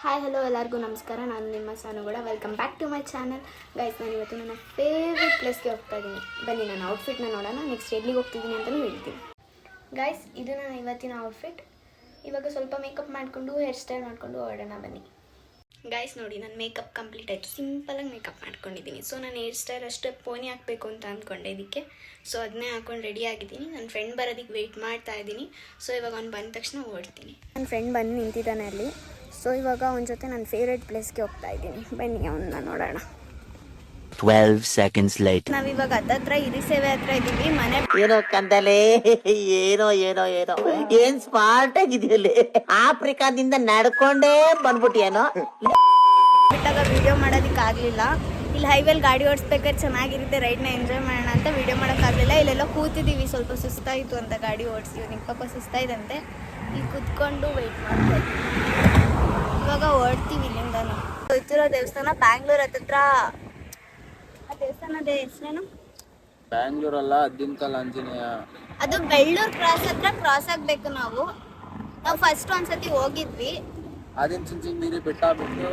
Hi hello ಎಲ್ಲರಿಗೂ ನಮಸ್ಕಾರ. ನಾನು ನಿಮ್ಮ Sanugowda. Welcome back to my channel. Guys, ನಾನು ಇವತ್ತು ನನ್ನ ಫೇವ್ರೆಟ್ ಪ್ಲೇಸ್ಗೆ ಹೋಗ್ತಾ ಇದ್ದೀನಿ. ಬನ್ನಿ ನನ್ನ ಔಟ್ಫಿಟ್ನ ನೋಡೋಣ. ನೆಕ್ಸ್ಟ್ ಎಲ್ಲಿಗೆ ಹೋಗ್ತಿದ್ದೀನಿ ಅಂತಲೂ ಹೇಳ್ತೀನಿ. ಗೈಸ್, ಇದು ನನ್ನ ಇವತ್ತಿನ ಔಟ್ಫಿಟ್. ಇವಾಗ ಸ್ವಲ್ಪ ಮೇಕಪ್ ಮಾಡಿಕೊಂಡು ಹೇರ್ ಸ್ಟೈಲ್ ಮಾಡಿಕೊಂಡು ಹೊರಡೋಣ ಬನ್ನಿ. ಗೈಸ್ ನೋಡಿ, ನನ್ನ ಮೇಕಪ್ ಕಂಪ್ಲೀಟ್ ಆಯಿತು. ಸಿಂಪಲಾಗಿ ಮೇಕಪ್ ಮಾಡ್ಕೊಂಡಿದ್ದೀನಿ. ಸೊ ನಾನು ಹೇರ್ ಸ್ಟೈಲ್ ಅಷ್ಟೇ ಪೋನಿ ಹಾಕಬೇಕು ಅಂತ ಅಂದ್ಕೊಂಡೆ ಇದಕ್ಕೆ. ಸೊ ಅದನ್ನೇ ಹಾಕೊಂಡು ರೆಡಿ ಆಗಿದ್ದೀನಿ. ನನ್ನ ಫ್ರೆಂಡ್ ಬರೋದಕ್ಕೆ ವೆಯ್ಟ್ ಮಾಡ್ತಾ ಇದ್ದೀನಿ. ಸೊ ಇವಾಗ ಅವ್ನು ಬಂದ ತಕ್ಷಣ ಓಡ್ತೀನಿ. ನನ್ನ ಫ್ರೆಂಡ್ ಬಂದು ನಿಂತಿದ್ದಾನೆ ಅಲ್ಲಿ. ಸೊ ಇವಾಗ ಅವನ ಜೊತೆ ನನ್ನ ಫೇವ್ರೆಟ್ ಪ್ಲೇಸ್ಗೆ ಹೋಗ್ತಾ ಇದ್ದೀನಿ. ಬನ್ನಿ ಅವನ್ನ ನೋಡೋಣ. 12 seconds later. ನಾವಿವಾಗ ಹತ್ತತ್ರ ಹಿರಿಸೇವೆ ಹತ್ರ ಇದ್ದೀವಿ. ಮನೆ ಏನೋ ಕಂದಲೆ ಏನೋ ಏನೋ ಏನೋ ಏನ್ ಸ್ಮಾರ್ಟ್ ಆಗಿದೆಯಲ್ಲಿ ಆಫ್ರಿಕಾದಿಂದ ನಡ್ಕೊಂಡೇ ಬಂದ್ಬಿಟ್ಟಿಯೇನೋ. ಬಿಟ್ಟಾಗ ವಿಡಿಯೋ ಮಾಡೋದಕ್ಕಾಗಲಿಲ್ಲ. ಇಲ್ಲಿ ಹೈವೇಲಿ ಗಾಡಿ ಓಡಿಸ್ಬೇಕಾದ್ರೆ ಚೆನ್ನಾಗಿರುತ್ತೆ, ರೈಡ್ನ ಎಂಜಾಯ್ ಮಾಡೋಣ ಅಂತ ವಿಡಿಯೋ ಮಾಡೋಕ್ಕಾಗಲಿಲ್ಲ. ಇಲ್ಲೆಲ್ಲ ಕೂತಿದ್ದೀವಿ, ಸ್ವಲ್ಪ ಸುಸ್ತಾಯಿತು ಅಂತ ಗಾಡಿ ಓಡಿಸಿ. ನಿಮಗೆ ಪಾಪ ಸುಸ್ತಾಯಿದಂತೆ. ಇಲ್ಲಿ ಕೂತ್ಕೊಂಡು ವೆಯ್ಟ್ ಮಾಡ್ತಾ ಇವಾಗ ಹೊರಡ್ತೀವಿ ಇಲ್ಲಿಂದನೂ. ಹೋಯ್ತಿರೋ ದೇವಸ್ಥಾನ ಬ್ಯಾಂಗ್ಳೂರ್ ಹತ್ತತ್ರ. ಆ ದೇವಸ್ಥಾನದ ಹೆಸರೇನು? ಬ್ಯಾಂಗ್ಳೂರಲ್ಲ, ಅದ್ದಿನಕಲ್ ಆಂಜನೇಯ. ಅದು ಬೆಳ್ಳೂರು ಕ್ರಾಸ್ ಹತ್ರ ಕ್ರಾಸ್ ಆಗಬೇಕು. ನಾವು ಫಸ್ಟ್ ಒಂದ್ಸತಿ ಹೋಗಿದ್ವಿ. ಆದಿನ ಚುಂಚನಗಿರಿ ಬೆಟ್ಟ ಬಿಟ್ಟು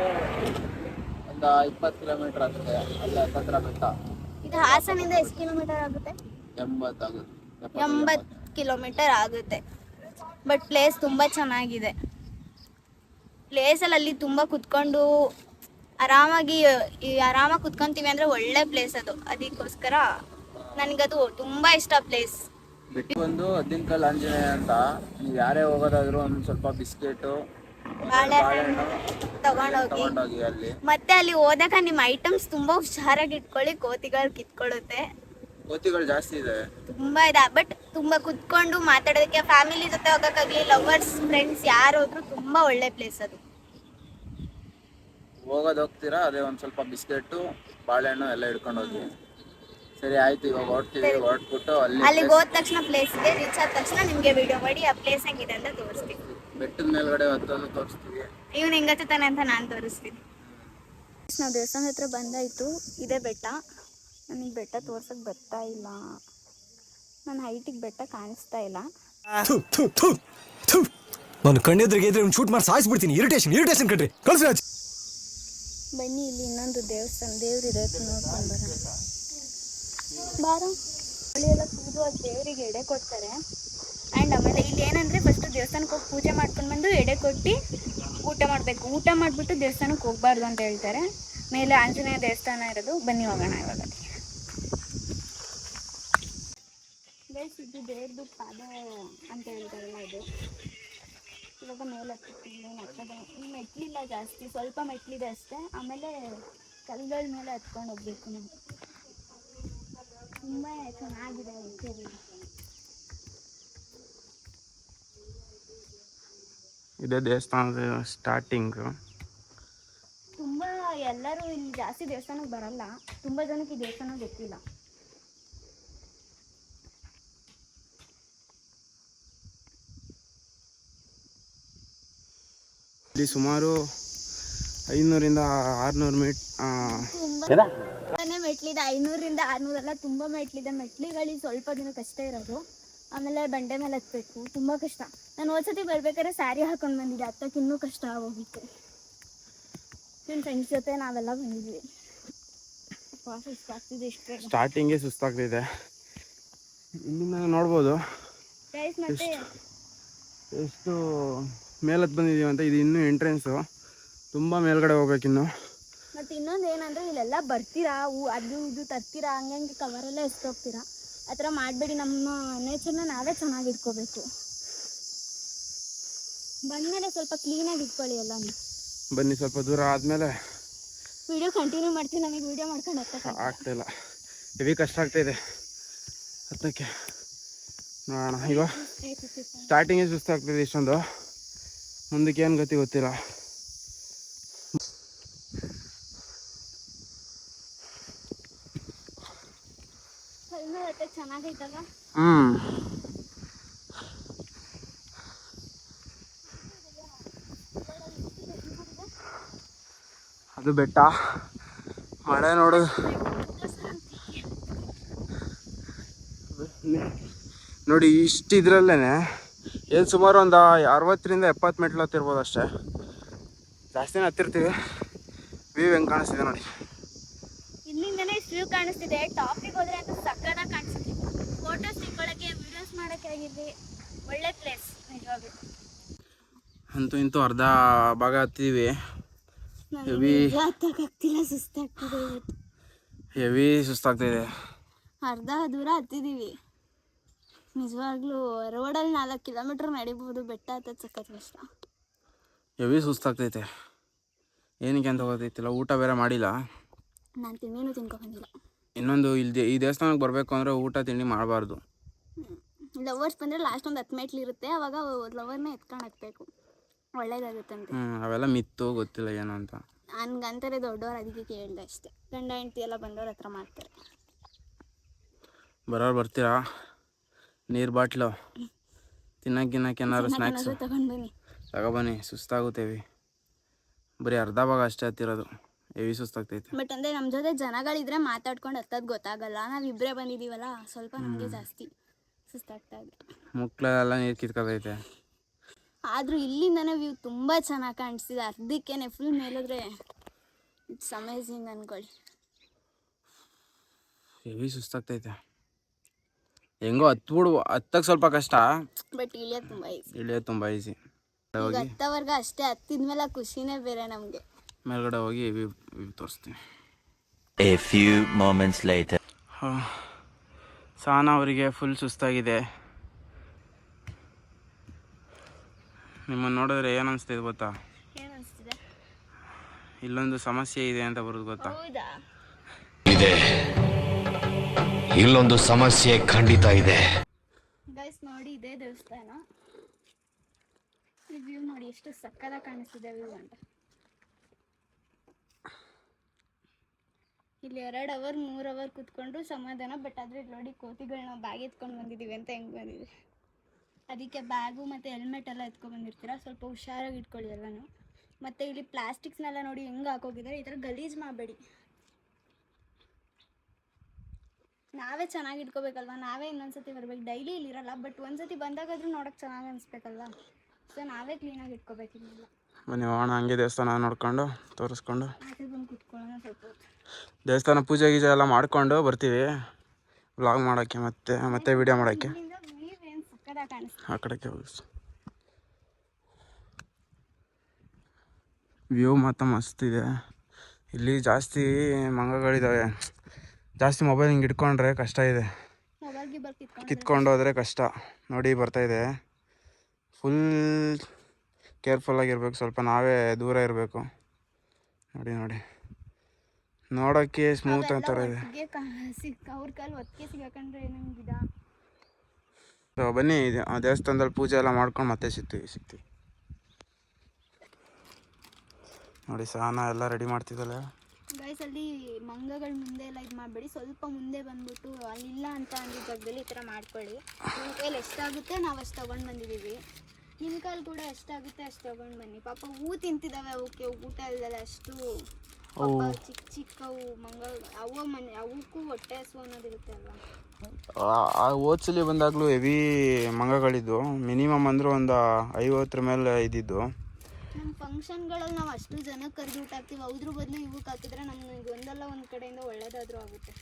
ಒಂದು 20 ಕಿಲೋಮೀಟರ್ ಆಗುತ್ತೆ. ಅಲ್ಲಿ ಹತ್ತತ್ರ ಬೆಟ್ಟ. ಇದು ಹಾಸನಿಂದ ಎಷ್ಟು ಕಿಲೋಮೀಟರ್ ಆಗುತ್ತೆ? 80 ಆಗುತ್ತೆ. 80 ಕಿಲೋಮೀಟರ್ ಆಗುತ್ತೆ. ಬಟ್ ಪ್ಲೇಸ್ ತುಂಬ ಚೆನ್ನಾಗಿದೆ. ಪ್ಲೇಸಲ್ಲಿ ಅಲ್ಲಿ ತುಂಬ ಕುತ್ಕೊಂಡು ಆರಾಮಾಗಿ ಕುತ್ಕೊಂತೀವಿ ಅಂದರೆ ಒಳ್ಳೆ ಪ್ಲೇಸ್ ಅದು. ಅದಕ್ಕೋಸ್ಕರ ನನಗದು ತುಂಬ ಇಷ್ಟ ಪ್ಲೇಸ್. ಬೆಟ್ಟ ಒಂದು ಅದ್ದಿನಕಲ್ ಆಂಜನೇಯ ಅಂತ. ನೀವು ಯಾರೇ ಹೋಗೋದಾದ್ರೂ ಒಂದು ಸ್ವಲ್ಪ ಬಿಸ್ಕೆಟು ಬಾಳೆಹಣ್ಣು ತಗೊಂಡೋಗಿ ಅಲ್ಲಿ. ಮತ್ತೆ ಅಲ್ಲಿ ಹೋದಾಗ ನಿಮ್ಮ ಐಟಮ್ಸ್ ತುಂಬ ಹುಷಾರಾಗಿ ಇಟ್ಕೊಳ್ಳಿ. ಕೋತಿಗಳು ಕಿತ್ಕೊಳ್ಳುತ್ತೆ. ಕೋತಿಗಳು ಜಾಸ್ತಿ ಇದೆ. ತುಂಬ ಇದೆ. ಬಟ್ ತುಂಬ ಕುತ್ಕೊಂಡು ಮಾತಾಡೋದಕ್ಕೆ, ಫ್ಯಾಮಿಲಿ ಜೊತೆ ಹೋಗೋಕ್ಕಾಗಲಿ, ಲವರ್ಸ್ ಫ್ರೆಂಡ್ಸ್ ಯಾರು ಹೋದ್ರು ತುಂಬ ಒಳ್ಳೆ ಪ್ಲೇಸ್ ಅದು. ಹೋಗ್ತೀರಾ, ಅದೇ ಒಂದು ಸ್ವಲ್ಪ ಬಿಸ್ಕೆಟು ಬಾಳೆಹಣ್ಣು ಎಲ್ಲ ಹಿಡ್ಕೊಂಡು ಹೋಗಿ. ಸರಿ ಆಯ್ತು, ಇವಾಗ ಹೊರಡ್ತೀವಿ. ಹೊರಟ್ಬಿಟ್ಟು ಅಲ್ಲಿಗೆ ಹೋದ ತಕ್ಷಣ, ಪ್ಲೇಸ್ಗೆ ರೀಚ್ ಆದ ತಕ್ಷಣ ನಿಮಗೆ ವಿಡಿಯೋ ಮಾಡಿ ಆ ಪ್ಲೇಸ್ ಹೆಂಗಿದೆ ಅಂತ ತೋರಿಸ್ತೀವಿ. ಬೆಟ್ಟದ ಮೇಲ್ಗಡೆ ಹತ್ತೋದು ತೋರಿಸ್ತೀವಿ. ಇವ್ನು ಹೆಂಗತ್ತಾನೆ ಅಂತ ನಾನು ತೋರಿಸ್ತೀನಿ. ನಾವು ದೇವಸ್ಥಾನದ ಹತ್ರ ಬಂದಾಯಿತು. ಇದೇ ಬೆಟ್ಟ. ನನಗೆ ಬೆಟ್ಟ ತೋರ್ಸಕ್ಕೆ ಬರ್ತಾ ಇಲ್ಲ. ನನ್ನ ಹೈಟಿಗೆ ಬೆಟ್ಟ ಕಾಣಿಸ್ತಾ ಇಲ್ಲ. ನಾನು ಕಣ್ಣೆದ್ರಿಗೆ ಇದ್ರೆ ಶೂಟ್ ಮಾಡಿ ಸಾಯಿಸ್ಬಿಡ್ತೀನಿ. ಇರಿಟೇಷನ್ ಕಣ್ರಿ. ಕಳ್ಸಿ ರಾಜ್. ಬನ್ನಿ, ಇಲ್ಲಿ ಇನ್ನೊಂದು ದೇವ್ರಿದೆ, ನೋಡ್ಕೊಂಡು ಬರೋಣ. ಬಾರೋ. ಎಲ್ಲ ಕೂದು ಅದು ದೇವರಿಗೆ ಎಡೆ ಕೊಡ್ತಾರೆ. ಆ್ಯಂಡ್ ಆಮೇಲೆ ಇಲ್ಲಿ ಏನಂದರೆ ಫಸ್ಟು ದೇವಸ್ಥಾನಕ್ಕೆ ಹೋಗಿ ಪೂಜೆ ಮಾಡ್ಕೊಂಡು ಬಂದು ಎಡೆ ಕೊಟ್ಟು ಊಟ ಮಾಡಬೇಕು. ಊಟ ಮಾಡಿಬಿಟ್ಟು ದೇವಸ್ಥಾನಕ್ಕೆ ಹೋಗಬಾರ್ದು ಅಂತ ಹೇಳ್ತಾರೆ. ಮೇಲೆ ಆಂಜನೇಯ ದೇವಸ್ಥಾನ ಇರೋದು. ಬನ್ನಿ ಹೋಗೋಣ ಇವಾಗ. ಗೈಸ್, ಇದು ದೇವ್ರದ್ದು ಪಾದ ಅಂತ ಹೇಳ್ತಾರಲ್ಲ ಇದು. ಇವಾಗ ಮೇಲೆ ಹತ್ತಿಲ್ಲ, ಮೆಟ್ಲಿಲ್ಲ ಜಾಸ್ತಿ, ಸ್ವಲ್ಪ ಮೆಟ್ಲಿದೆ ಅಷ್ಟೇ. ಆಮೇಲೆ ಕಲ್ಲುಗಳ ಮೇಲೆ ಹತ್ಕೊಂಡು ಹೋಗ್ಬೇಕು ನಾವು. ತುಂಬ ಚೆನ್ನಾಗಿದೆ. ಇದೇ ದೇವಸ್ಥಾನದ ಸ್ಟಾರ್ಟಿಂಗ್. ತುಂಬ ಎಲ್ಲರೂ ಇಲ್ಲಿ ಜಾಸ್ತಿ ದೇವಸ್ಥಾನಕ್ಕೆ ಬರಲ್ಲ. ತುಂಬ ಜನಕ್ಕೆ ಈ ದೇವಸ್ಥಾನ ಗೊತ್ತಿಲ್ಲ. ಇಲ್ಲಿ ಸುಮಾರು 500ರಿಂದ 600 ತುಂಬಾನೇ ಮೆಟ್ಲಿದೆ. 500ರಿಂದ 600 ಅಲ್ಲ, ತುಂಬ ಮೆಟ್ಲಿದೆ. ಮೆಟ್ಲಿಗಳಿಗೆ ಸ್ವಲ್ಪ ದಿನ ಕಷ್ಟ ಇರೋದು. ಆಮೇಲೆ ಬಂಡೆ ಮೇಲೆ ಹತ್ಬೇಕು, ತುಂಬ ಕಷ್ಟ. ನಾನು ಒಂದ್ಸತಿ ಬರ್ಬೇಕಾದ್ರೆ ಸ್ಯಾರಿ ಹಾಕೊಂಡು ಬಂದಿದ್ದೆ. ಹತ್ತಕ್ಕೆ ಇನ್ನೂ ಕಷ್ಟ ಆಗೋಗಿತ್ತು. ನನ್ನ ಫ್ರೆಂಡ್ಸ್ ಜೊತೆ ನಾವೆಲ್ಲ ಬಂದಿದ್ವಿ. ಸುಸ್ತಾಗ್ತಿದೆ. ಸ್ಟಾರ್ಟಿಂಗೇ ಸುಸ್ತಾಗ್ತಿದೆ. ಇಲ್ಲಿಂದ ನೋಡ್ಬೋದು ಗೈಸ್. ಮತ್ತೆ ಎಷ್ಟು ಮೇಲತ್ತು ಬಂದಿದ್ದೀವಿ ಅಂತ. ಇದು ಇನ್ನೂ ಎಂಟ್ರೆನ್ಸು. ತುಂಬ ಮೇಲ್ಗಡೆ ಹೋಗ್ಬೇಕಿನ್ನು. ಮತ್ತು ಇನ್ನೊಂದು ಏನಂದರೆ, ಇಲ್ಲೆಲ್ಲ ಬರ್ತೀರಾ, ಅದು ಇದು ತರ್ತೀರಾ, ಹಂಗೆ ಕವರೆಲ್ಲ ಎಷ್ಟೋಗ್ತೀರಾ. ಆ ಥರ ಮಾಡಬೇಡಿ. ನಮ್ಮ ನೇಚರ್ನ ನಾವೇ ಚೆನ್ನಾಗಿ ಇಟ್ಕೋಬೇಕು. ಬಂದಮೇಲೆ ಸ್ವಲ್ಪ ಕ್ಲೀನಾಗಿ ಇಟ್ಕೊಳ್ಳಿ ಎಲ್ಲನೂ. ಬನ್ನಿ, ಸ್ವಲ್ಪ ದೂರ ಆದಮೇಲೆ ವಿಡಿಯೋ ಕಂಟಿನ್ಯೂ ಮಾಡ್ತೀವಿ. ನಮಗೆ ವಿಡಿಯೋ ಮಾಡ್ಕೊಂಡು ಆಗ್ತಾಯಿಲ್ಲ. ಹೆವಿ ಕಷ್ಟ ಆಗ್ತಾಯಿದೆ ಹತ್ತಕ್ಕೆ. ನೋಡೋಣ. ಈಗ ಸ್ಟಾರ್ಟಿಂಗೇ ಸುಸ್ತಾಗ್ತಿದೆ ಇಷ್ಟೊಂದು. ಮುಂದಕ್ಕೆ ಏನು ಗತಿ ಗೊತ್ತಿಲ್ಲ. ಚೆನ್ನಾಗೈತಲ್ಲ. ಅದು ಬೆಟ್ಟ. ಮಳೆ ನೋಡು. ನೋಡಿ, ಇಷ್ಟು ಇದ್ರಲ್ಲೇ ಎಲ್ಲಿ ಸುಮಾರು ಒಂದು 60ರಿಂದ 70 ಮೆಟ್ಲು ಹತ್ತಿರ್ಬೋದು ಅಷ್ಟೇ. ಜಾಸ್ತಿನೇ ಹತ್ತಿರ್ತೀವಿ. ವ್ಯೂ ಹೆಂಗೆ ಕಾಣಿಸ್ತಿದೆ ನೋಡಿ. ಇಲ್ಲಿಂದನೇ ಇಷ್ಟು ವ್ಯೂ ಕಾಣಿಸ್ತಿದೆ. ಟಾಪಿಗೆ ಹೋದ್ರೆ ಅಂತ ಸಕ್ಕತ್ತಾಗಿ ಕಾಣಿಸ್ತಿದೆ. ಫೋಟೋಸ್ ತಿಳ್ಕೊಳ್ಳೋಕ್ಕೆ, ವಿಡಿಯೋಸ್ ಮಾಡೋಕ್ಕೆ ಆಗಿರಲಿ, ಒಳ್ಳೆ ಪ್ಲೇಸ್ ನಿಜವಾಗ್ಲೂ. ಅಂತೂ ಇಂತೂ ಅರ್ಧ ಭಾಗ ಹತ್ತಿದ್ದೀವಿ. ಹತ್ತಕ್ಕಾಗ್ತಿಲ್ಲ, ಸುಸ್ತಾಗ್ತಿದೆ ಇವತ್ತು. ಹೆವಿ ಸುಸ್ತಾಗ್ತಿದೆ. ಅರ್ಧ ದೂರ ಹತ್ತಿದ್ದೀವಿ. ನಿಜವಾಗ್ಲೂ ರೋಡಲ್ಲಿ 4 ಕಿಲೋಮೀಟ್ರ್ ನಡಿಬೋದು. ಬೆಟ್ಟ ಹತ್ತೋದು ಸಖತ್ ಕಷ್ಟ. ಹೆವಿ ಸುಸ್ತಾಗ್ತೈತೆ. ಏನಕ್ಕೆ ಅಂತ ಗೊತ್ತೈತಿಲ್ಲ. ಊಟ ಬೇರೆ ಮಾಡಿಲ್ಲ. ನಾನು ತಿಂಡಿನೂ ತಿನ್ಕೊಂಬಂದಿಲ್ಲ. ಇನ್ನೊಂದು ಇಲ್ಲಿ ಈ ದೇವಸ್ಥಾನಕ್ಕೆ ಬರಬೇಕು ಅಂದರೆ ಊಟ ತಿಂಡಿ ಮಾಡಬಾರ್ದು. ಲವರ್ಸ್ ಬಂದರೆ ಲಾಸ್ಟ್ ಒಂದು 10 ಮೆಟ್ಲು ಇರುತ್ತೆ, ಅವಾಗ ಲವರ್ನ ಎತ್ಕೊಂಡು ಹತ್ಬೇಕು, ಒಳ್ಳೇದಾಗುತ್ತಂತೆ. ಅವೆಲ್ಲ ಮಿತ್ತು, ಗೊತ್ತಿಲ್ಲ ಏನು ಅಂತ. ನನ್ಗಂತಾರೆ ದೊಡ್ಡವ್ರು, ಅದಕ್ಕೆ ಕೇಳಿದೆ ಅಷ್ಟೇ. ಗಂಡ ಹೆಂಡತಿ ಎಲ್ಲ ಬಂದವ್ರ ಹತ್ರ ಮಾಡ್ತಾರೆ. ಬರೋರು ಬರ್ತೀರಾ? ನೀರು ಬಾಟ್ಲು, ತಿನ್ನಕ್ಕೆ ಏನಾದ್ರು ಸ್ನ್ಯಾಕ್ಸು ತಗೊಬನ್ನಿ. ಸುಸ್ತಾಗುತ್ತೇವಿ. ಬರೀ ಅರ್ಧ ಭಾಗ ಅಷ್ಟೇ ಹತ್ತಿರೋದು. ಹೆವಿ ಸುಸ್ತಾಗ್ತೈತೆ. ಬಟ್ ಅಂದರೆ ನಮ್ಮ ಜೊತೆ ಜನಗಳಿದ್ರೆ ಮಾತಾಡ್ಕೊಂಡು ಹತ್ತೋದು ಗೊತ್ತಾಗಲ್ಲ. ನಾವಿಬ್ಬರೇ ಬಂದಿದ್ದೀವಲ್ಲ, ಸ್ವಲ್ಪ ನಮಗೆ ಜಾಸ್ತಿ ಸುಸ್ತಾಗ್ತಾ ಇದೆ. ಮುಕ್ಳೆಲ್ಲ ನೀರು ಕಿತ್ಕೊತೈತೆ. ಆದರೂ ಇಲ್ಲಿಂದನೇ ವ್ಯೂ ತುಂಬ ಚೆನ್ನಾಗಿ ಕಾಣಿಸ್ತಿದೆ. ಅರ್ಧಕ್ಕೇನೆ ಫುಲ್ ಮೇಲಿದ್ರೆ ಇಟ್ಸ್ ಅಮೇಝಿಂಗ್ ಅನ್ಕೊಳ್ಳಿ. ಹೆವಿ ಸುಸ್ತಾಗ್ತೈತೆ. ಹೆಂಗೋ ಹತ್ತಕ್ಕೆ ಸ್ವಲ್ಪ ಕಷ್ಟ, ಬಟ್ ಇಳಿಯೋದು ತುಂಬ ಈಸಿ. ಇಳಿಯೋದು ತುಂಬ ಈಸಿ. ಈಗ ಹತ್ತವರ್ಗ ಅಷ್ಟೇ, ಹತ್ತಿದ್ಮೇಲೆ ಖುಷಿನೇ ಬೇರೆ ನಮಗೆ. ಮೇಲ್ಗಡೆ ಹೋಗಿ ವ್ಯೂ ತೋರಿಸ್ತೀನಿ. A few moments later. ಸಾನ ಅವರಿಗೆ ಫುಲ್ ಸುಸ್ತಾಗಿದೆ. ನಿಮ್ಮನ್ನು ನೋಡಿದ್ರೆ ಏನು ಅನಿಸ್ತಿದೆ ಗೊತ್ತಾ? ಏನು ಅನಿಸ್ತಿದೆ? ಇಲ್ಲೊಂದು ಸಮಸ್ಯೆ ಇದೆ ಅಂತ ಬರೋದು ಗೊತ್ತಾ? ಹೌದಾ? ಇದೆ, ಇಲ್ಲೊಂದು ಸಮಸ್ಯೆ ಖಂಡಿತ ಇದೆ. ಗೈಸ್ ನೋಡಿ, ಇದೇ ದೇವಸ್ಥಾನ. ಈ ವ್ಯೂ ನೋಡಿ ಎಷ್ಟು ಸಕ್ಕತ್ತಾಗಿ ಕಾಣಿಸ್ತಿದೆ ವ್ಯೂ ಅಂತ. ಇಲ್ಲಿ 2 ಅವರ್ 3 ಅವರ್ ಕೂತ್ಕೊಂಡ್ರು ಸಮಾಧಾನ. ಬಟ್ ಆದರೆ ಇಲ್ಲಿ ನೋಡಿ ಕೋತಿಗಳನ್ನ ಬ್ಯಾಗ್ ಎತ್ಕೊಂಡು ಬಂದಿದ್ದೀವಿ ಅಂತ ಹೆಂಗೆ ಬಂದಿದೆ. ಅದಕ್ಕೆ ಬ್ಯಾಗು ಮತ್ತು ಹೆಲ್ಮೆಟ್ ಎಲ್ಲ ಎತ್ಕೊಂಡು ಬಂದಿರ್ತೀರ, ಸ್ವಲ್ಪ ಹುಷಾರಾಗಿ ಇಟ್ಕೊಳ್ಳಿ ಎಲ್ಲನೂ. ಮತ್ತು ಇಲ್ಲಿ ಪ್ಲಾಸ್ಟಿಕ್ಸ್ನೆಲ್ಲ ನೋಡಿ ಹೆಂಗೆ ಹಾಕೋಗಿದ್ದಾರೆ. ಈ ಥರ ಗಲೀಜು ಮಾಡಬೇಡಿ. ನಾವೇ ಚೆನ್ನಾಗಿ ಇಟ್ಕೋಬೇಕಲ್ವ, ನಾವೇ ಇನ್ನೊಂದ್ಸತಿ ಬರ್ಬೇಕು. ಡೈಲಿ ಇಲ್ಲಿರಲ್ಲ, ಬಟ್ ಒಂದ್ಸತಿ ಬಂದಾಗಾದ್ರೂ ನೋಡೋಕೆ ಚೆನ್ನಾಗಿ ಅನಿಸ್ಬೇಕಲ್ವ. ಸೊ ನಾವೇ ಕ್ಲೀನಾಗಿ ಇಟ್ಕೋಬೇಕಿಲ್ಲ. ಬನ್ನಿ ಹೋಗೋಣ, ಹಂಗೆ ದೇವಸ್ಥಾನ ನೋಡ್ಕೊಂಡು ತೋರಿಸ್ಕೊಂಡು ಆಚೆ ಬಂದು ಕೂತ್ಕೊಳ್ಳೋಣ ಸ್ವಲ್ಪ ಹೊತ್ತು. ದೇವಸ್ಥಾನ ಪೂಜೆ ಗೀಜೆ ಎಲ್ಲ ಮಾಡ್ಕೊಂಡು ಬರ್ತೀವಿ ವ್ಲಾಗ್ ಮಾಡೋಕ್ಕೆ, ಮತ್ತೆ ವಿಡಿಯೋ ಮಾಡೋಕ್ಕೆ. ನೀವೇನು ಸಕ್ಕತ್ತಾಗಿ ಕಾಣಿಸ್ತೀವಿ. ಆ ಕಡೆಗೆ ಹೋಗಿ. ವ್ಯೂ ಮಾತ್ರ ಮಸ್ತ್ ಇದೆ. ಇಲ್ಲಿ ಜಾಸ್ತಿ ಮಂಗಗಳಿದ್ದಾವೆ. ಜಾಸ್ತಿ ಮೊಬೈಲ್ ಹಿಂಗೆ ಇಟ್ಕೊಂಡ್ರೆ ಕಷ್ಟ ಇದೆ. ಕಿತ್ಕೊಂಡು ಹೋದರೆ ಕಷ್ಟ. ನೋಡಿ ಬರ್ತಾಯಿದೆ. ಫುಲ್ ಕೇರ್ಫುಲ್ಲಾಗಿರ್ಬೇಕು. ಸ್ವಲ್ಪ ನಾವೇ ದೂರ ಇರಬೇಕು. ನೋಡಿ ನೋಡೋಕ್ಕೆ ಸ್ಮೂತ್ ಥರ ಇದೆ. ಅವ್ರ ಕಾಲು ಒತ್ತಿಗೆ ಸಿಗಾಕೊಂಡ್ರೆ ಏನಂಗಿದ. ಸೊ ಬನ್ನಿ, ದೇವಸ್ಥಾನದಲ್ಲಿ ಪೂಜೆ ಎಲ್ಲ ಮಾಡ್ಕೊಂಡು ಮತ್ತೆ ಸಿಗ್ತೀವಿ. ನೋಡಿ ಸಾನ ಎಲ್ಲ ರೆಡಿ ಮಾಡ್ತಿದ್ದಲ್ಲ. ಗೈಸ್, ಅಲ್ಲಿ ಮಂಗಗಳ ಮುಂದೆ ಎಲ್ಲ ಇದು ಮಾಡಬೇಡಿ. ಸ್ವಲ್ಪ ಮುಂದೆ ಬಂದ್ಬಿಟ್ಟು ಅಲ್ಲಿಲ್ಲ ಅಂತ ಅಂದಿದ್ದ ಜಾಗದಲ್ಲಿ ಈ ಥರ ಮಾಡ್ಕೊಳ್ಳಿ. ನಿಮ್ಮ ಕೈಲಿ ಎಷ್ಟಾಗುತ್ತೆ ನಾವು ಅಷ್ಟು ತೊಗೊಂಡು ಬಂದಿದ್ದೀವಿ. ನಿಮ್ಮ ಕೈಲಿ ಕೂಡ ಎಷ್ಟಾಗುತ್ತೆ ಅಷ್ಟು ತೊಗೊಂಡು ಬನ್ನಿ. ಪಾಪ ಹೂ ತಿಂತಿದ್ದಾವೆ, ಅವಕ್ಕೆ ಊಟ ಇಲ್ಲದಲ್ಲ ಅಷ್ಟು. ಚಿಕ್ಕವು ಮಂಗ, ಅವಕ್ಕೂ ಹೊಟ್ಟೆ ಹಸು ಅನ್ನೋದಿರುತ್ತೆ ಅಲ್ವಾ. ಹೋದ್ಸಲಿ ಬಂದಾಗಲೂ ಹೆವಿ ಮಂಗಗಳಿದ್ದು. ಮಿನಿಮಮ್ ಅಂದ್ರೆ ಒಂದು 50 ಮೇಲೆ ಇದ್ದಿದ್ದು. ನಮ್ಮ ಫಂಕ್ಷನ್ಗಳಲ್ಲಿ ನಾವು ಅಷ್ಟು ಜನಕ್ಕೆ ಕರೆದು ಊಟ ಹಾಕ್ತೀವಿ. ಅದ್ರ ಬದಲು ಇವಕ್ಕೆ ಹಾಕಿದ್ರೆ ನಮ್ಗೆ ಒಂದಲ್ಲ ಒಂದು ಕಡೆಯಿಂದ ಒಳ್ಳೇದಾದರೂ ಆಗುತ್ತೆ.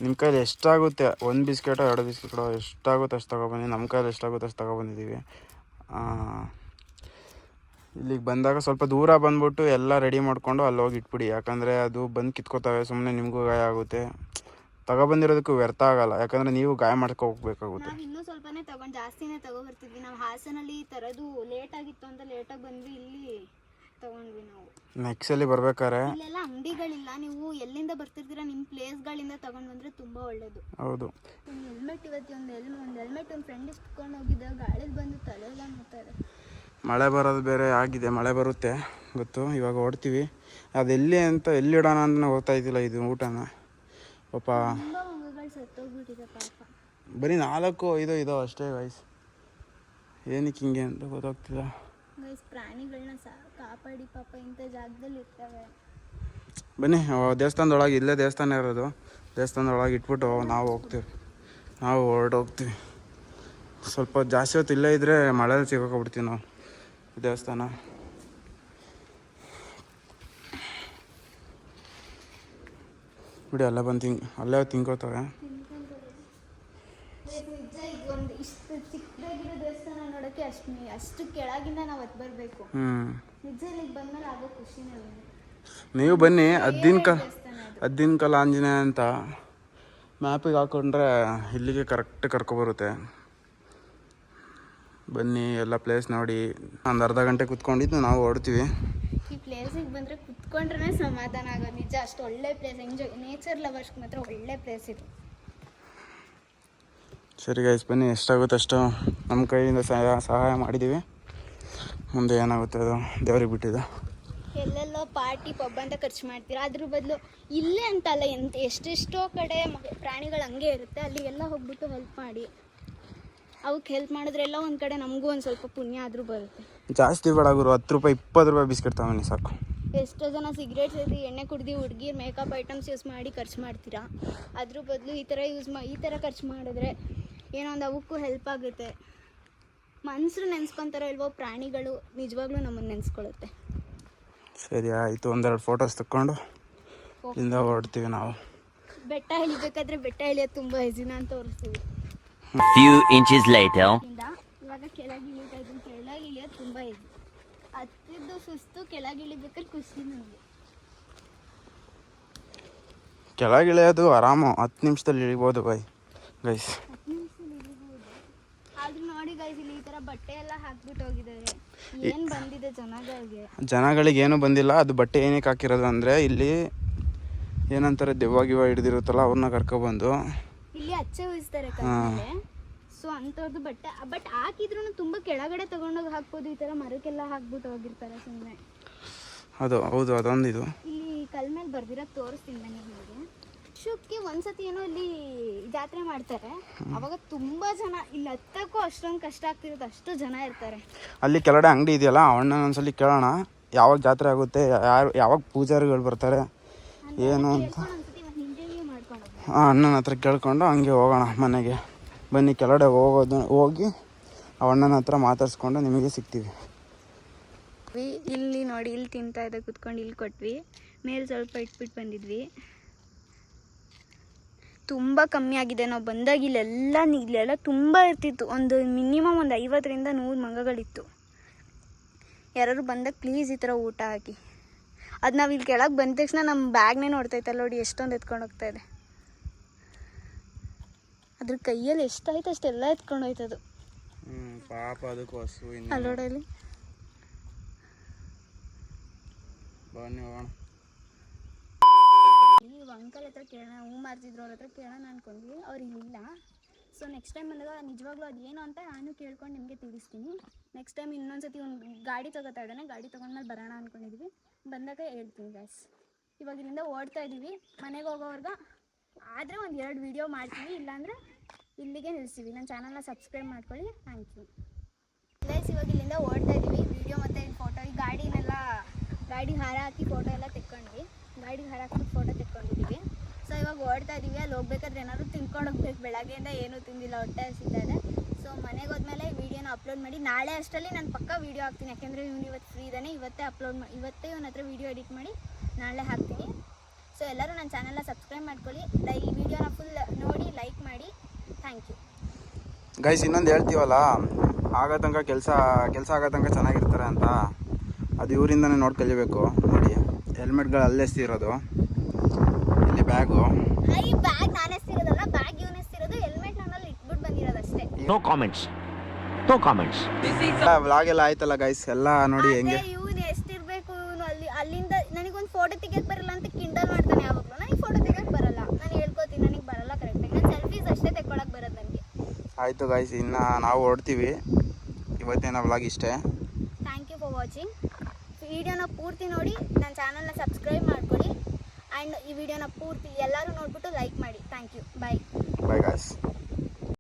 ನಿಮ್ಮ ಕೈಲಿ ಎಷ್ಟಾಗುತ್ತೆ, 1 ಬಿಸ್ಕೆಟೋ 2 ಬಿಸ್ಕೆಟೋ ಎಷ್ಟಾಗುತ್ತೆ ಅಷ್ಟು ತೊಗೊಬನ್ನಿ. ನಮ್ಮ ಕೈಲಿ ಎಷ್ಟಾಗುತ್ತೆ ಅಷ್ಟು ತೊಗೊಬಂದಿದ್ದೀವಿ. ಇಲ್ಲಿಗೆ ಬಂದಾಗ ಸ್ವಲ್ಪ ದೂರ ಬಂದ್ಬಿಟ್ಟು ಎಲ್ಲ ರೆಡಿ ಮಾಡಿಕೊಂಡು ಅಲ್ಲಿ ಹೋಗಿ ಇಟ್ಬಿಡಿ. ಯಾಕಂದರೆ ಅದು ಬಂದು ಕಿತ್ಕೋತವೆ, ಸುಮ್ಮನೆ ನಿಮಗೂ ಗಾಯ ಆಗುತ್ತೆ. ತಗೊಬಂದಿರೋದಕ್ಕೂ ವ್ಯರ್ಥ ಆಗಲ್ಲ, ಯಾಕಂದರೆ ನೀವು ಗಾಯ ಮಾಡ್ಕೊ ಹೋಗ್ಬೇಕಾಗುತ್ತೆ. ನಾವು ಇನ್ನೂ ಸ್ವಲ್ಪನೇ ಜಾಸ್ತಿನೇ ತಗೊಬರ್ತಿದ್ವಿ. ನಾವು ಹಾಸನಲ್ಲಿ ತರೋದು ಲೇಟ್ ಆಗಿತ್ತು ಅಂತ ಲೇಟಾಗಿ ಬಂದ್ವಿ. ಇಲ್ಲಿ ತಗೊಂಡ್ವಿ ನಾವು. ನೆಕ್ಸ್ಟಲ್ಲಿ ಬರ್ಬೇಕಾರೆ ಇಲ್ಲೆಲ್ಲ ಅಂಗಡಿಗಳಿಲ್ಲ. ನೀವು ಎಲ್ಲಿಂದ ಬರ್ತಿರ್ತೀರಾ ನಿಮ್ಮ ಪ್ಲೇಸ್ಗಳಿಂದ ತಗೊಂಡು ಬಂದರೆ ತುಂಬ ಒಳ್ಳೇದು. ಹೌದು. ಒಂದು ಹೆಲ್ಮೆಟ್, ಇವತ್ತು ಒಂದು ಹೆಲ್ಮೆಟ್ ಒಂದು ಫ್ರೆಂಡ್ ಇಟ್ಕೊಂಡು ಹೋಗಿದ್ದೆ, ಗಾಳಿಲಿ ಬಂದು ತಲೆಲ್ಲ ನೋಡ್ತಾರೆ. ಮಳೆ ಬರೋದು ಬೇರೆ ಆಗಿದೆ. ಮಳೆ ಬರುತ್ತೆ ಗೊತ್ತು. ಇವಾಗ ಹೊಡ್ತೀವಿ. ಅದೆಲ್ಲಿ ಅಂತ ಎಲ್ಲಿಡೋಣ ಅಂತ ಗೊತ್ತಾಯ್ತಿಲ್ಲ ಇದು ಊಟನ. ಪಾಪ ತುಂಬ ಮಂಗಗಳು ಸತ್ತೋಗ್ಬಿಟ್ಟಿದೆ ಪಾಪ. ಬರೀ 4-5 ಇದಾವೆ ಅಷ್ಟೇ ಗೈಸ್. ಏನಕ್ಕೆ ಹಿಂಗೆ ಅಂತ ಗೊತ್ತಾಗ್ತಿಲ್ಲ ಗೈಸ್. ಪ್ರಾಣಿಗಳನ್ನ ಕಾಪಾಡಿ ಪಾಪ, ಇಂಥ ಜಾಗದಲ್ಲಿ ಇರ್ತವೆ. ಬನ್ನಿ ದೇವಸ್ಥಾನದೊಳಗೆ, ಇಲ್ಲೇ ದೇವಸ್ಥಾನ ಇರೋದು. ದೇವಸ್ಥಾನದೊಳಗೆ ಇಟ್ಬಿಟ್ಟು ನಾವು ಹೊರಟೋಗ್ತೀವಿ. ಸ್ವಲ್ಪ ಜಾಸ್ತಿ ಹೊತ್ತು ಇಲ್ಲೇ ಇದ್ದರೆ ಮಳೆಯಲ್ಲಿ ಸಿಗೋಕ್ಬಿಡ್ತೀವಿ ನಾವು. ದೇವಸ್ಥಾನ ಬಿಡಿ ಅಲ್ಲೇ ಬಂದು ಅಲ್ಲೇ ತಿನ್ಕೋತವೆ. ನಿಜ ಇದೊಂದು ಇಷ್ಟು ಚಿಕ್ಕದಾಗಿರೋ ದೇವಸ್ಥಾನ ನೋಡೋಕ್ಕೆ ಅಷ್ಟು ಕೆಳಗಿಂದ ನಾವು ಹತ್ತು ಬರಬೇಕು. ನಿಜ ಇಲ್ಲಿಗೆ ಬಂದ್ಮೇಲೆ ಆಗೋ ಖುಷಿನೇ ಇಲ್ಲ. ನೀವು ಬನ್ನಿ. ಹದ್ದಿನ ಕಾಲ ಆಂಜನೇಯ ಅಂತ ಮ್ಯಾಪಿಗೆ ಹಾಕೊಂಡ್ರೆ ಇಲ್ಲಿಗೆ ಕರೆಕ್ಟ್ ಕರ್ಕೊಬರುತ್ತೆ. ಬನ್ನಿ, ಎಲ್ಲ ಪ್ಲೇಸ್ ನೋಡಿ. ಒಂದು ಅರ್ಧ ಗಂಟೆ ಕುತ್ಕೊಂಡಿದ್ದು ನಾವು ಹೊರಡ್ತೀವಿ. ಈ ಪ್ಲೇಸಿಗೆ ಬಂದರೆ ಕುತ್ಕೊಂಡ್ರೆ ಸಮಾಧಾನ ಆಗೋದು. ನಿಜ ಅಷ್ಟು ಒಳ್ಳೆ ಪ್ಲೇಸ್. ಎಂಜಾಯ್ ನೇಚರ್ ಲವರ್ಸ್ಗೆ ಮಾತ್ರ ಒಳ್ಳೆ ಪ್ಲೇಸ್ ಇದು. ಸರಿ ಗೈಸ್, ಬನ್ನಿ. ಎಷ್ಟಾಗುತ್ತೆ ಅಷ್ಟು ನಮ್ಮ ಕೈಯಿಂದ ಸಹಾಯ ಮಾಡಿದ್ದೀವಿ. ಮುಂದೆ ಏನಾಗುತ್ತೆ ಅದು ದೇವ್ರಿಗೆ ಬಿಟ್ಟಿದ್ದು. ಎಲ್ಲೆಲ್ಲೋ ಪಾರ್ಟಿ ಪಬ್ ಅಂತ ಖರ್ಚು ಮಾಡ್ತೀರಾ, ಅದ್ರ ಬದಲು ಇಲ್ಲೇ ಅಂತಲ್ಲ, ಎಷ್ಟೆಷ್ಟೋ ಕಡೆ ಪ್ರಾಣಿಗಳು ಹಂಗೆ ಇರುತ್ತೆ, ಅಲ್ಲಿಗೆಲ್ಲ ಹೋಗ್ಬಿಟ್ಟು ಹೆಲ್ಪ್ ಮಾಡಿ. ಅವಕ್ಕೆ ಹೆಲ್ಪ್ ಮಾಡಿದ್ರೆಲ್ಲ ಒಂದು ಕಡೆ ನಮಗೂ ಒಂದು ಸ್ವಲ್ಪ ಪುಣ್ಯ ಆದರೂ ಬರುತ್ತೆ. ಜಾಸ್ತಿ ಬೇಡ ಗುರು, 10 ರೂಪಾಯಿ 20 ರೂಪಾಯಿ ಬಿಸ್ಕೆಟ್ ತಗೊಂಡು ಸಾಕು. ಎಷ್ಟೋ ಜನ ಸಿಗರೇಟ್ ಸೇರಿ ಎಣ್ಣೆ ಕುಡ್ದು ಹುಡುಗಿ ಮೇಕಪ್ ಐಟಮ್ಸ್ ಯೂಸ್ ಮಾಡಿ ಖರ್ಚು ಮಾಡ್ತೀರಾ. ಅದ್ರ ಬದಲು ಈ ಥರ ಖರ್ಚು ಮಾಡಿದ್ರೆ ಏನೋ ಒಂದು ಅವಕ್ಕೂ ಹೆಲ್ಪ್ ಆಗುತ್ತೆ. ಮನುಷ್ಯರು ನೆನೆಸ್ಕೊತಾರೋ ಇಲ್ವೋ, ಪ್ರಾಣಿಗಳು ನಿಜವಾಗ್ಲೂ ನಮ್ಮನ್ನು ನೆನೆಸ್ಕೊಳ್ಳುತ್ತೆ. ಸರಿ ಆಯಿತು, ಒಂದೆರಡು ಫೋಟೋಸ್ ತಕ್ಕೊಂಡು ಇಲ್ಲಿಂದ ಹೊರಡ್ತೀವಿ ನಾವು. ಬೆಟ್ಟ ಇಳಿಬೇಕಾದ್ರೆ ಬೆಟ್ಟ ಇಳಿಯೋದು ತುಂಬ ಈಸಿನ ಅಂತ ತೋರಿಸ್ತೀವಿ. Few inches later. ಇವಾಗ ಕೆಳಗೆ ಇಳಿತಾ ಇದ್ದೀನಿ. ಕೆಳಗೆ ಇಳಿಯೋದು ತುಂಬ ಈಸಿ. ಹತ್ತಿದ್ದು ಸುಸ್ತು, ಕೆಳಗೆ ಇಳಿಬೇಕಾದ್ರೆ ಖುಷಿ ನನಗೆ. ಕೆಳಗೆ ಇಳಿಯೋದು ಆರಾಮು 10 ನಿಮಿಷದಲ್ಲಿ ಇಳಿಬೋದು ಗೈಸ್. 10 ನಿಮಿಷದಲ್ಲಿ ಇಳಿಬೋದು. ಆದ್ರೂ ನೋಡಿ ಗೈಸ್, ಇಲ್ಲಿ ಈ ಥರ ಬಟ್ಟೆ ಎಲ್ಲ ಹಾಕ್ಬಿಟ್ಟು ಹೋಗಿದ್ದಾರೆ. ಏನು ಬಂದಿದೆ ಜನಗಳಿಗೆ ಏನೂ ಬಂದಿಲ್ಲ. ಅದು ಬಟ್ಟೆ ಏನಕ್ಕೆ ಹಾಕಿರೋದು ಅಂದರೆ ಇಲ್ಲಿ ಏನಂತಾರೆ ದೆವ್ವ ಹಿಡಿದಿರುತ್ತಲ್ಲ, ಅವ್ರನ್ನ ಕರ್ಕೊಬಂದು ಇಲ್ಲಿ ಅಚ್ಚೆ ಉಯಿಸ್ತಾರೆ ಕೈಮೇಲೆ. ಸೊ ಅಂಥವ್ರದ್ದು ಬಟ್ಟೆ. ಬಟ್ ಹಾಕಿದ್ರು ತುಂಬ ಕೆಳಗಡೆ ತಗೊಂಡೋಗಿ ಹಾಕ್ಬೋದು. ಈ ಥರ ಮರಕ್ಕೆಲ್ಲ ಹಾಕ್ಬಿಟ್ಟು ಹೋಗಿರ್ತಾರೆ ಸುಮ್ಮನೆ. ಅದು ಹೌದು, ಅದೊಂದು ಇದು. ಇಲ್ಲಿ ಕಲ್ ಮೇಲೆ ಬರ್ದಿರೋದು ತೋರಿಸ್ತೀನಿ ನನಗೆ. ನಿಮಗೆ ವರ್ಷಕ್ಕೆ ಒಂದ್ಸತಿ ಏನೋ ಇಲ್ಲಿ ಜಾತ್ರೆ ಮಾಡ್ತಾರೆ. ಅವಾಗ ತುಂಬ ಜನ ಇಲ್ಲಿ ಹತ್ತಕ್ಕೂ ಅಷ್ಟೊಂದು ಕಷ್ಟ ಆಗ್ತಿರುತ್ತೆ, ಅಷ್ಟು ಜನ ಇರ್ತಾರೆ. ಅಲ್ಲಿ ಕೆಳಗಡೆ ಅಂಗಡಿ ಇದೆಯಲ್ಲ, ಅಣ್ಣನ ಒಂದ್ಸಲಿ ಕೇಳೋಣ ಯಾವಾಗ ಜಾತ್ರೆ ಆಗುತ್ತೆ, ಯಾವಾಗ ಪೂಜಾರಿಗಳು ಬರ್ತಾರೆ ಏನು ಅಂತ. ಅಣ್ಣನ ಹತ್ರ ಕೇಳ್ಕೊಂಡು ಹಂಗೆ ಹೋಗೋಣ ಮನೆಗೆ. ಬನ್ನಿ, ಕೆಳಗಡೆ ಹೋಗಿ ಆ ಅಣ್ಣನ ಹತ್ರ ಮಾತಾಡ್ಸ್ಕೊಂಡು ನಿಮಗೆ ಸಿಗ್ತೀವಿ. ಇಲ್ಲಿ ನೋಡಿ, ಇಲ್ಲಿ ತಿಂತಾ ಇದೆ ಕುತ್ಕೊಂಡು. ಇಲ್ಲಿ ಕೊಟ್ವಿ, ಮೇಲೆ ಸ್ವಲ್ಪ ಇಟ್ಬಿಟ್ಟು ಬಂದಿದ್ವಿ. ತುಂಬ ಕಮ್ಮಿ ಆಗಿದೆ. ನಾವು ಬಂದಾಗ ಇಲ್ಲೆಲ್ಲ ತುಂಬ ಇರ್ತಿತ್ತು. ಒಂದು ಮಿನಿಮಮ್ ಒಂದು 50ರಿಂದ 100 ಮಂಗಗಳಿತ್ತು. ಯಾರು ಬಂದಾಗ ಪ್ಲೀಸ್ ಈ ಥರ ಊಟ ಹಾಕಿ. ಅದು ನಾವು ಇಲ್ಲಿ ಕೆಳಗೆ ಬಂದ ತಕ್ಷಣ ನಮ್ಮ ಬ್ಯಾಗ್ನೇ ನೋಡ್ತೈತಲ್ಲ ನೋಡಿ, ಎಷ್ಟೊಂದು ಎತ್ಕೊಂಡು ಹೋಗ್ತಾ ಇದೆ. ಅದ್ರ ಕೈಯಲ್ಲಿ ಎಷ್ಟಾಯ್ತು ಅಷ್ಟೆಲ್ಲ ಎತ್ಕೊಂಡು ಹೋಯ್ತದು. ಪಾಪ ಅದಕ್ಕೂ ಹಸು. ಅಲ್ಲೋಡಲ್ಲಿ ಬನ್ನಿ ಹೋಗೋಣ. ಈಗ ಅಂಕಲ್ ಹತ್ರ ಕೇಳೋಣ, ಹೂ ಮಾರ್ತಿದ್ರು, ಅವ್ರ ಹತ್ರ ಕೇಳೋಣ ಅನ್ಕೊಂಡ್ವಿ. ಅವ್ರು ಇಲ್ಲ. ಸೊ ನೆಕ್ಸ್ಟ್ ಟೈಮ್ ಬಂದಾಗ ನಿಜವಾಗ್ಲೂ ಅದು ಏನು ಅಂತ ನಾನು ಕೇಳ್ಕೊಂಡು ನಿಮಗೆ ತಿಳಿಸ್ತೀನಿ. ನೆಕ್ಸ್ಟ್ ಟೈಮ್ ಇನ್ನೊಂದ್ಸತಿ ಒಂದು ಗಾಡಿ ತಗೋತಾ ಇದ್ದಾನೆ. ಗಾಡಿ ತೊಗೊಂಡ್ಮೇಲೆ ಬರೋಣ ಅಂದ್ಕೊಂಡಿದ್ವಿ. ಬಂದಾಗ ಹೇಳ್ತೀನಿ ಗೈಸ್. ಇವಾಗ ಇಲ್ಲಿಂದ ಓಡ್ತಾ ಇದ್ದೀವಿ. ಮನೆಗೆ ಹೋಗೋರ್ಗೆ ಆದರೆ ಒಂದು 2 ವೀಡಿಯೋ ಮಾಡ್ತೀವಿ, ಇಲ್ಲಾಂದರೆ ಇಲ್ಲಿಗೆ ನಿಲ್ಲಿಸ್ತೀವಿ. ನನ್ನ ಚಾನಲ್ನ ಸಬ್ಸ್ಕ್ರೈಬ್ ಮಾಡ್ಕೊಳ್ಳಿ. Thank you guys. ಇವಾಗ ಇಲ್ಲಿಂದ ಓಡ್ತಾ ಇದ್ದೀವಿ. ವೀಡಿಯೋ ಮತ್ತು ಫೋಟೋ, ಈ ಗಾಡಿ ಹಾರ ಹಾಕಿ ಫೋಟೋ ಎಲ್ಲ ತೆಕ್ಕೊಂಡ್ವಿ. ಗಾಡಿಗೆ ಹಾರ ಹಾಕಿ ಫೋಟೋ ತೆಕ್ಕೊಂಡಿದ್ದೀವಿ. ಸೊ ಇವಾಗ ಓಡ್ತಾ ಇದ್ದೀವಿ. ಅಲ್ಲಿ ಹೋಗ್ಬೇಕಾದ್ರೆ ಏನಾದ್ರು ತಿನ್ಕೊಂಡು ಹೋಗ್ಬೇಕು. ಬೆಳಗ್ಗೆಯಿಂದ ಏನೂ ತಿಂದಿಲ್ಲ, ಹೊಟ್ಟೆ ಹಸಿತಾ. ಸೊ ಮನೆಗೆ ಹೋದ್ಮೇಲೆ ವೀಡಿಯೋನ ಅಪ್ಲೋಡ್ ಮಾಡಿ ನಾಳೆ ಅಷ್ಟರಲ್ಲಿ ನಾನು ಪಕ್ಕ ವೀಡಿಯೋ ಹಾಕ್ತೀನಿ. ಯಾಕೆಂದರೆ ಇವನು ಇವತ್ತು ಫ್ರೀ ಇದ್ದಾನೆ. ಇವತ್ತೇ ಇವನ ಹತ್ರ ವೀಡಿಯೋ ಎಡಿಟ್ ಮಾಡಿ ನಾಳೆ ಹಾಕ್ತೀನಿ. ಸೊ ಎಲ್ಲರೂ ನನ್ನ ಚಾನಲ್ನ ಸಬ್ಸ್ಕ್ರೈಬ್ ಮಾಡ್ಕೊಳ್ಳಿ. ಈ ವಿಡಿಯೋನ ಫುಲ್ ನೋಡಿ ಲೈಕ್ ಮಾಡಿ. Thank you guys. ಇನ್ನೊಂದು ಹೇಳ್ತೀವಲ್ಲ, ಆಗೋ ತನಕ ಕೆಲಸ ಆಗೋ ತನಕ ಚೆನ್ನಾಗಿರ್ತಾರೆ ಅಂತ, ಅದು ಇವರಿಂದನೇ ನೋಡಿ ಕಲಿಬೇಕು. ನೋಡಿ, ಹೆಲ್ಮೆಟ್ಗಳು ಅಲ್ಲೇ ಎಸ್ತಿರೋದು, ಇಲ್ಲಿ ಬ್ಯಾಗು. ಈ ಬ್ಯಾಗ್ ನಾನು ಎಸ್ತಿರೋದಲ್ಲ, ಬ್ಯಾಗ್ ಇವನು ಎಸ್ತಿರೋದು. ಹೆಲ್ಮೆಟ್ ನಾನಲ್ಲಿ ಇಟ್ಬಿಟ್ಟು ಬಂದಿರೋದಷ್ಟೇ. No comments. No comments. Vlog ಎಲ್ಲ ಆಯ್ತಲ್ಲ ಗೈಸ್, ಎಲ್ಲ ನೋಡಿ ಹೆಂಗೆ. ಇವನು ಎಷ್ಟಿರ್ಬೇಕು, ಇವನು ಅಲ್ಲಿಂದ ನನಗೊಂದು ಫೋಟೋ ತೆಗಿಯಕ್ಕೆ ಬರಲ್ಲ ಅಂತ ಕಿಂಡಲ್ ಮಾಡ್ತಾನೆ ಯಾವಾಗಲೂ. ನನಗೆ ಫೋಟೋ ತೆಗಿಯಕ್ಕೆ ಬರಲ್ಲ, ನಾನು ಹೇಳ್ಕೊತೀನಿ. ನನಗೆ ಬರಲ್ಲ ಕರೆಕ್ಟಾಗಿ. ನಾನು ಸೆಲ್ಫೀಸ್ ಅಷ್ಟೇ ತೆಕ್ಕೊಳಕ್ಕೆ ಬರೋದು ನನಗೆ. ಆಯಿತು ಗೈಸ್, ಇನ್ನು ನಾವು ಹೊರಡ್ತೀವಿ. ಇವತ್ತಿನ ವ್ಲಾಗ್ ಇಷ್ಟೇ. Thank you for watching. ವಿಡಿಯೋನ ಪೂರ್ತಿ ನೋಡಿ ನನ್ನ ಚಾನಲ್ನ ಸಬ್ಸ್ಕ್ರೈಬ್ ಮಾಡ್ಕೊಳ್ಳಿ. ಆ್ಯಂಡ್ ಈ ವಿಡಿಯೋನ ಪೂರ್ತಿ ಎಲ್ಲರೂ ನೋಡ್ಬಿಟ್ಟು ಲೈಕ್ ಮಾಡಿ. Thank you. Bye bye guys.